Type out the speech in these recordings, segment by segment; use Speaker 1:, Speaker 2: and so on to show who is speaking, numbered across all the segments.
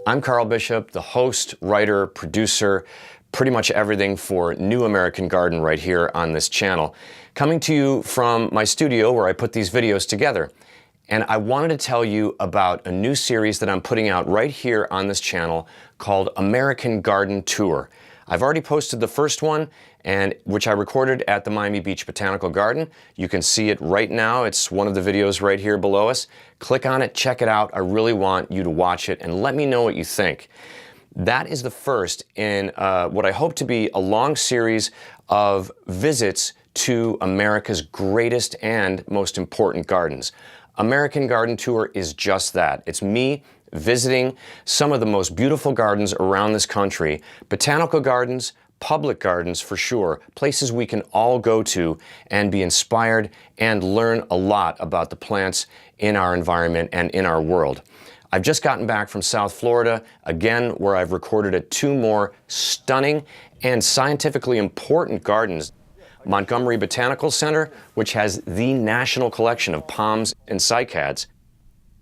Speaker 1: I'm Carl Bishop, the host, writer, producer, pretty much everything for New American Garden right here on this channel, coming to you from my studio where I put these videos together. And I wanted to tell you about a new series that I'm putting out right here on this channel called American Garden Tour. I've already posted the first one, which I recorded at the Miami Beach Botanical Garden. You can see it right now. It's one of the videos right here below us. Click on it, check it out. I really want you to watch it and let me know what you think. That is the first in what I hope to be a long series of visits to America's greatest and most important gardens. American Garden Tour is just that. It's me visiting some of the most beautiful gardens around this country, botanical gardens, public gardens for sure, places we can all go to and be inspired and learn a lot about the plants in our environment and in our world. I've just gotten back from South Florida, again, where I've recorded at two more stunning and scientifically important gardens. Montgomery Botanical Center, which has the national collection of palms and cycads,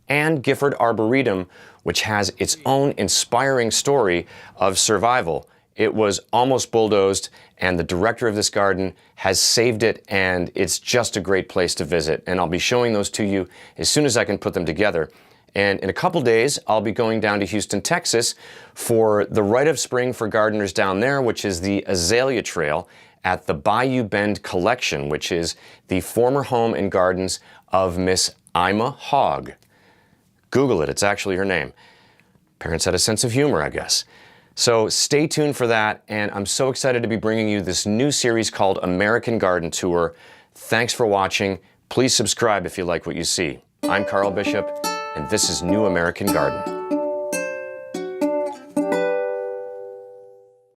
Speaker 1: and Gifford Arboretum, which has its own inspiring story of survival. It was almost bulldozed, and the director of this garden has saved it, and it's just a great place to visit. And I'll be showing those to you as soon as I can put them together. And in a couple days, I'll be going down to Houston, Texas for the Rite of Spring for gardeners down there, which is the Azalea Trail at the Bayou Bend Collection, which is the former home and gardens of Miss Ima Hogg. Google it, it's actually her name. Parents had a sense of humor, I guess. So stay tuned for that, and I'm so excited to be bringing you this new series called American Garden Tour. Thanks for watching. Please subscribe if you like what you see. I'm Carl Bishop, and this is New American Garden.